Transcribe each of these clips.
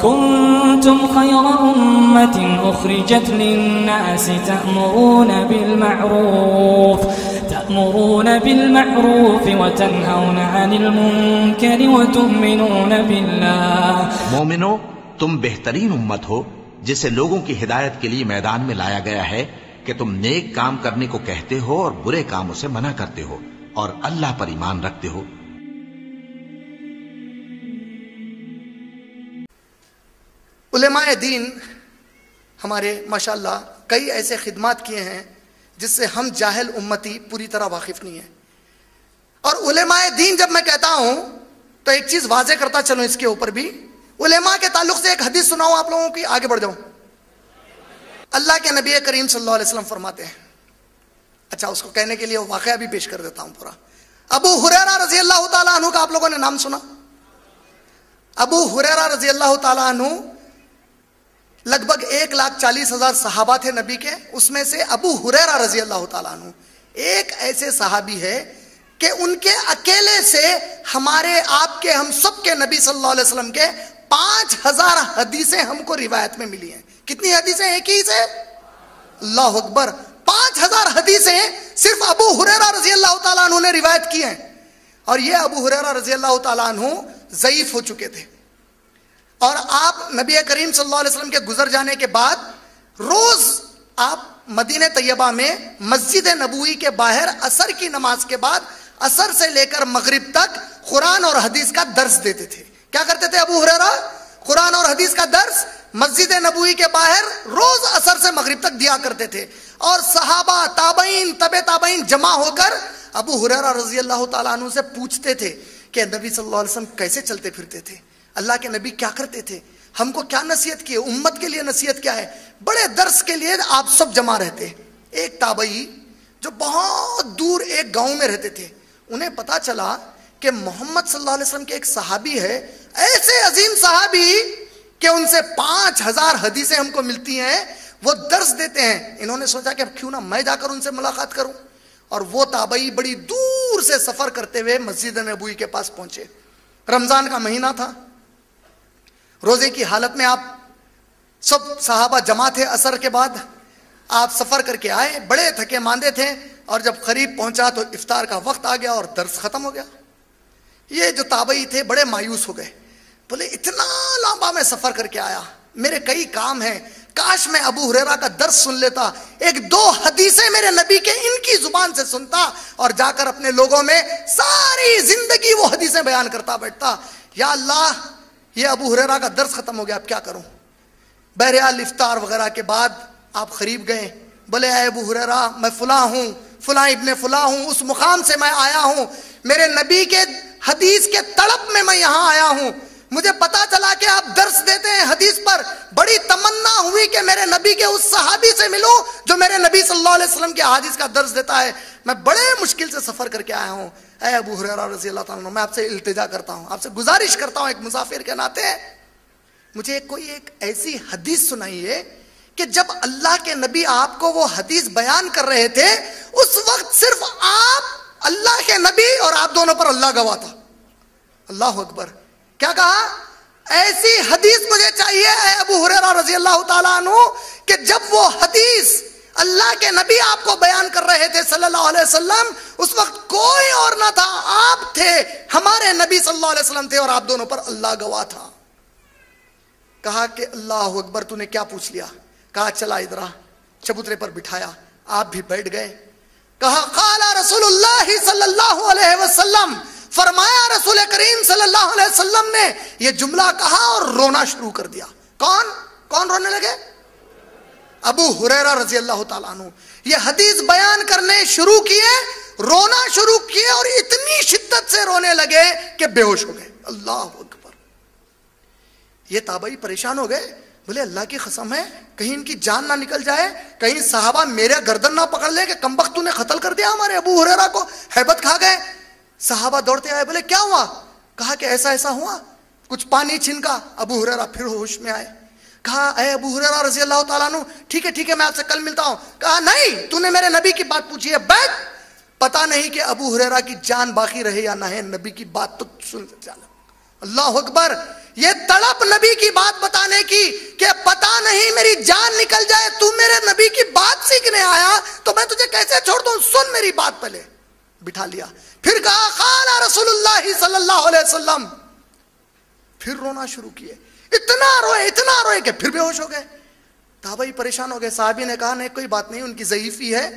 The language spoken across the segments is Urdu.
كنتم خير أمة أخرجت للناس تأمرون بالمعروف وتنهون عن المنكر وتؤمنون بالله. مومنو، تم بہترین امت ہو جسے لوگوں کی ہدایت کے لیے میدان میں لایا گیا ہے کہ تم نیک کام کرنے کو کہتے ہو اور برے کاموں سے منع کرتے ہو اور اللہ پر ایمان رکھتے ہو. علماء دین ہمارے ماشاءاللہ کئی ایسے خدمات کیے ہیں جس سے ہم جاہل امتی پوری طرح واقف نہیں ہیں. اور علماء دین جب میں کہتا ہوں تو ایک چیز واضح کرتا چلوں اس کے اوپر بھی. علماء کے تعلق سے ایک حدیث سناؤں آپ لوگوں کی، آگے بڑھ جاؤں. اللہ کے نبی کریم صلی اللہ علیہ وسلم فرماتے ہیں، اچھا اس کو کہنے کے لیے واقعہ بھی پیش کر دیتا ہوں پورا. ابو ہریرہ رضی اللہ تعالیٰ عنہ کا آپ لوگوں نے نام سنا؟ ابو ہریرہ رضی اللہ تعالیٰ عنہ لگ بھگ 1,40,000 صحابہ تھے نبی کے، اس میں سے ابو ہریرہ رضی اللہ تعالیٰ عنہ ایک ایسے صحابی ہے کہ ان کے اکیلے سے ہمارے آپ کے ہم سب کے نبی صلی اللہ علیہ وسلم کے 5,000 حدیثیں ہم کو روایت میں ملی ہیں. کتنی حدیثیں ایک ہی سے؟ اللہ اکبر. 5,000 حدیثیں صرف ابو ہریرہ رضی اللہ تعالیٰ عنہ نے روایت کی ہیں. اور یہ ابو ہریرہ رضی اللہ تعالیٰ عنہ ضعیف ہو چکے تھے. اور آپ نبی کریم صلی اللہ علیہ وسلم کے گزر جانے کے بعد روز آپ مدینہ طیبہ میں مسجد نبوی کے باہر عصر کی نماز کے بعد عصر سے لے کر مغرب تک قرآن اور حدیث کا درس دیتے تھے. کیا کرتے تھے ابو ہریرہ؟ قرآن اور حدیث کا درس مسجد نبوی کے باہر روز عصر سے مغرب تک دیا کرتے تھے. اور صحابہ، تابعین، تبع تابعین جمع ہو کر ابو ہریرہ رضی اللہ تعالیٰ عنہ سے پوچھتے تھے کہ نبی صلی اللہ علیہ وسلم کیسے چلتے پھرتے تھے، اللہ کے نبی کیا کرتے تھے، ہم کو کیا نصیحت کیے، امت کے لیے نصیحت کیا ہے. بڑے درس کے لیے آپ سب جمع رہتے. ایک تابعی جو بہت دور ایک گاؤں میں رہتے تھے، انہیں پتا چلا کہ محمد صلی اللہ علیہ وسلم کے ایک صحابی ہے، ایسے عظیم صحابی کہ ان سے 5,000 حدیثیں ہم کو ملتی ہیں، وہ درس دیتے ہیں. انہوں نے سوچا کہ اب کیوں نہ میں جا کر ان سے ملاقات کروں. اور وہ تابعی بڑی دور سے سفر کرتے ہوئے مسجد نبوی کے پاس پہنچے. رمضان کا مہینہ تھا، روزے کی حالت میں آپ سب صحابہ جمع تھے. عصر کے بعد آپ سفر کر کے آئے، بڑے تھکے ماندے تھے، اور جب قریب پہنچا تو افطار کا وقت آ گیا اور درس ختم ہو گیا. یہ جو تابعی تھے بڑے مایوس ہو گئے، بولے اتنا لمبا میں سفر کر کے آیا، میرے کئی کام ہیں، کاش میں ابو ہریرہ کا درس سن لیتا، 1-2 حدیثیں میرے نبی کے ان کی زبان سے سنتا اور جا کر اپنے لوگوں میں ساری زندگی وہ حدیثیں بیان کرتا بیٹھتا. یا اللہ، یہ ابو ہریرہ کا درس ختم ہو گیا، اب کیا کروں. بہرحال افطار وغیرہ کے بعد آپ قریب گئے، بولے اے ابو ہریرہ، میں فلاں ہوں، فلاں ابن فلاں ہوں، اس مقام سے میں آیا ہوں، میرے نبی کے حدیث کے تڑپ میں یہاں آیا ہوں، مجھے پتا چلا کہ آپ درس دیتے ہیں حدیث پر، بڑی تمنا ہوئی کہ میرے نبی کے اس صحابی سے ملوں جو میرے نبی صلی اللہ علیہ وسلم کے حدیث کا درس دیتا ہے. میں بڑے مشکل سے سفر کر کے آیا ہوں. اے ابو ہریرہ رضی اللہ تعالیٰ عنہ، میں آپ سے التجا کرتا ہوں، آپ سے گزارش کرتا ہوں ایک مسافر کے ناطے، مجھے کوئی ایک ایسی حدیث سنائیے کہ جب اللہ کے نبی آپ کو وہ حدیث بیان کر رہے تھے اس وقت صرف آپ، اللہ کے نبی اور آپ دونوں پر اللہ گواہ تھا. اللہ اکبر. کیا کہا؟ ایسی حدیث مجھے چاہیے اے ابو ہریرہ رضی اللہ تعالیٰ عنہ کہ جب وہ حدیث اللہ کے نبی آپ کو بیان کر رہے تھے صلی اللہ علیہ وسلم، اس وقت کوئی اور نہ تھا، آپ تھے، ہمارے نبی صلی اللہ علیہ وسلم تھے، اور آپ دونوں پر اللہ گواہ تھا. کہا کہ اللہ اکبر، تو نے کیا پوچھ لیا؟ کہا چلا ادھر، چبوترے پر بٹھایا، آپ بھی بیٹھ گئے. کہا قال رسول اللہ صلی اللہ علیہ وسلم، فرمایا رسول کریم صلی اللہ علیہ وسلم نے یہ جملہ کہا اور رونا شروع کر دیا. کون رونے لگے؟ ابو ہریرہ رضی اللہ تعالیٰ عنہ. یہ حدیث بیان کرنے شروع کیے، رونا شروع کیے، اور اتنی شدت سے رونے لگے کہ بے ہوش ہو گئے. اللہ اکبر. یہ تابعی پریشان ہو گئے، بولے اللہ کی قسم ہے کہیں ان کی جان نہ نکل جائے، کہیں صحابہ میرے گردن نہ پکڑ لے کہ کمبخت تو نے قتل کر دیا ہمارے ابو ہریرہ کو. ہیبت کھا گئے. صحابہ دوڑتے آئے، بولے کیا ہوا؟ کہا کہ ایسا ایسا ہوا، کچھ پانی چھنکا. ابو ہریرہ پھر ہوش میں آئے. کہا اے ابو ہریرہ رضی اللہ تعالیٰ عنہ، ٹھیک ہے میں آپ سے کل ملتا ہوں. کہا نہیں، تو نے میرے نبی کی بات پوچھی ہے، بیٹھ. پتا نہیں کہ ابو ہریرہ کی جان باقی رہے یا نہ ہے، نبی کی بات تو سن چلا. اللہ اکبر. یہ تڑپ نبی کی بات بتانے کی کہ پتا نہیں میری جان نکل جائے، تو میرے نبی کی بات سیکھنے آیا تو میں تجھے کیسے چھوڑ دوں، سن میری بات پہلے. بٹھا لیا. پھر کہا قال رسول اللہ صلی اللہ علیہ وسلم. پھر رونا شروع کیے، اتنا روئے کہ پھر بے ہوش ہو گئے. صحابی پریشان ہو گئے. صحابی نے کہا نہیں کوئی بات نہیں، ان کی ضعیفی ہے،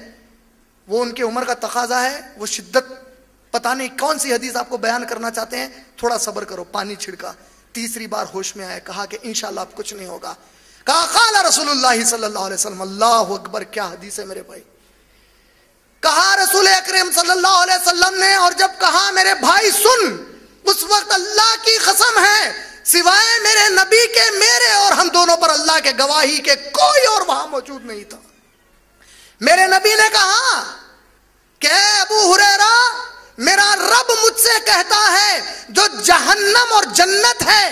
وہ ان کی عمر کا تقاضا ہے، وہ شدت پتہ نہیں کون سی حدیث آپ کو بیان کرنا چاہتے ہیں، تھوڑا صبر کرو. پانی چھڑکا. تیسری بار ہوش میں آئے، کہا کہ انشاءاللہ اب کچھ نہیں ہوگا. کہا قال رسول اللہ صلی اللہ علیہ وسلم. اللہ اکبر، کیا حدیث ہے میرے بھائی. کہا رسول اکرم صلی اللہ علیہ وسلم نے، اور جب کہا میرے بھائی سن، اس وقت اللہ کی قسم ہے سوائے میرے نبی کے، میرے اور ہم دونوں پر اللہ کے گواہی کے کوئی اور وہاں موجود نہیں تھا. میرے نبی نے کہا کہ اے ابو ہریرہ، میرا رب مجھ سے کہتا ہے جو جہنم اور جنت ہے،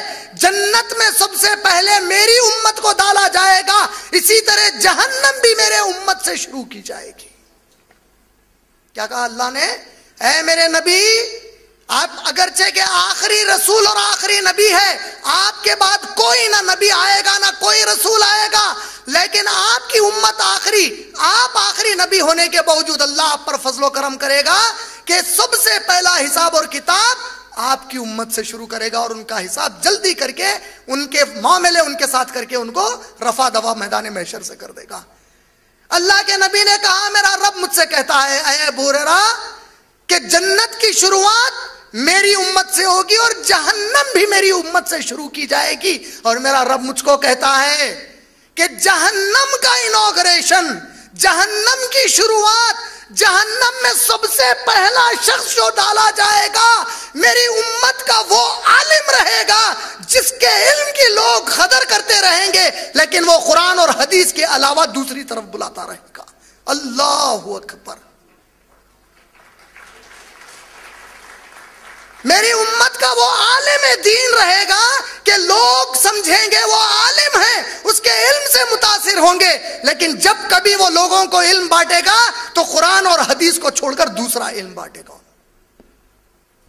جنت میں سب سے پہلے میری امت کو ڈالا جائے گا، اسی طرح جہنم بھی میرے امت سے شروع کی جائے گی. کیا کہا اللہ نے؟ اے میرے نبی، آپ اگرچہ کہ آخری رسول اور آخری نبی ہے، آپ کے بعد کوئی نہ نبی آئے گا نہ کوئی رسول آئے گا، لیکن آپ کی امت آخری، آپ آخری نبی ہونے کے باوجود اللہ آپ پر فضل و کرم کرے گا کہ سب سے پہلا حساب اور کتاب آپ کی امت سے شروع کرے گا، اور ان کا حساب جلدی کر کے، ان کے معاملے ان کے ساتھ کر کے ان کو رفع دفع میدان محشر سے کر دے گا. اللہ کے نبی نے کہا میرا رب مجھ سے کہتا ہے اے ابو ہریرہ کہ جنت کی شروعات میری امت سے ہوگی اور جہنم بھی میری امت سے شروع کی جائے گی، اور میرا رب مجھ کو کہتا ہے کہ جہنم کا انوگریشن، جہنم کی شروعات، جہنم میں سب سے پہلا شخص جو ڈالا جائے گا میری امت کا وہ عالم رہے گا جس کے علم کی لوگ قدر کرتے رہیں گے، لیکن وہ قرآن اور حدیث کے علاوہ دوسری طرف بلاتا رہے گا. اللہ اکبر. میری امت کا وہ عالم دین رہے گا کہ لوگ سمجھیں گے وہ عالم ہے، اس کے علم سے متاثر ہوں گے، لیکن جب کبھی وہ لوگوں کو علم بانٹے گا تو قرآن اور حدیث کو چھوڑ کر دوسرا علم بانٹے گا.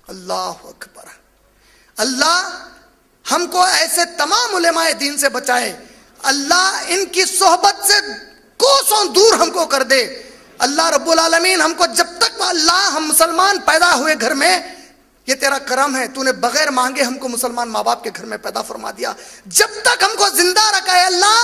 اللہ اکبر. اللہ ہم کو ایسے تمام علماء دین سے بچائے، اللہ ان کی صحبت سے کوسوں دور ہم کو کر دے. اللہ رب العالمین ہم کو جب تک اللہ ہم مسلمان پیدا ہوئے گھر میں، یہ تیرا کرم ہے، تو نے بغیر مانگے ہم کو مسلمان ماں باپ کے گھر میں پیدا فرما دیا، جب تک ہم کو زندہ رکھا ہے اللہ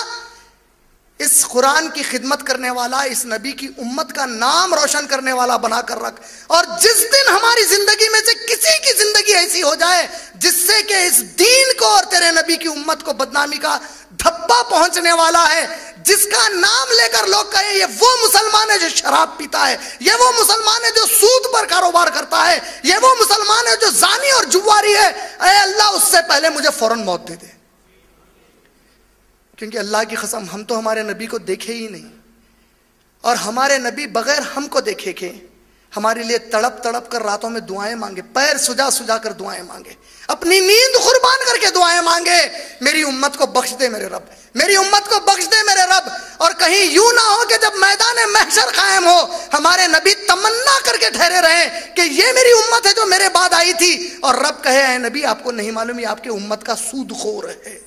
اس قرآن کی خدمت کرنے والا، اس نبی کی امت کا نام روشن کرنے والا بنا کر رکھ. اور جس دن ہماری زندگی میں سے کسی کی زندگی ایسی ہو جائے جس سے کہ اس دین کو اور تیرے نبی کی امت کو بدنامی کا دھبا پہنچنے والا ہے، جس کا نام لے کر لوگ کہیں یہ وہ مسلمان ہے جو شراب پیتا ہے، یہ وہ مسلمان ہے جو سود پر کاروبار کرتا ہے، یہ وہ مسلمان ہے جو زانی اور جواری ہے، اے اللہ اس سے پہلے مجھے فوراً موت دے دے. کیونکہ اللہ کی قسم ہم تو ہمارے نبی کو دیکھے ہی نہیں، اور ہمارے نبی بغیر ہم کو دیکھے کہ ہمارے لیے تڑپ تڑپ کر راتوں میں دعائیں مانگے، پیر سجا سجا کر دعائیں مانگے، اپنی نیند قربان کر کے دعائیں مانگے، میری امت کو بخش دے میرے رب، میری امت کو بخش دے میرے رب. اور کہیں یوں نہ ہو کہ جب میدان محشر قائم ہو ہمارے نبی تمنا کر کے ٹھہرے رہے کہ یہ میری امت ہے جو میرے بعد آئی تھی، اور رب کہے اے نبی آپ کو نہیں معلوم یہ آپ کے امت کا سود خور ہے،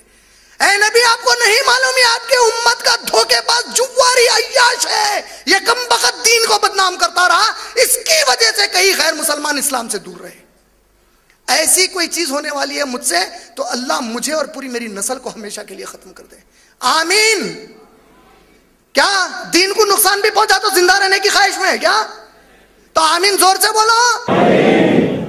اے نبی آپ کو نہیں معلوم یہ آپ کے امت کا دھوکے باز جواری عیاش ہے، یہ کم بخت دین کو بدنام کرتا رہا، اس کی وجہ سے کئی غیر مسلمان اسلام سے دور رہے. ایسی کوئی چیز ہونے والی ہے مجھ سے تو اللہ مجھے اور پوری میری نسل کو ہمیشہ کے لیے ختم کر دے. آمین. کیا دین کو نقصان بھی پہنچا تو زندہ رہنے کی خواہش میں ہے کیا؟ تو آمین زور سے بولو.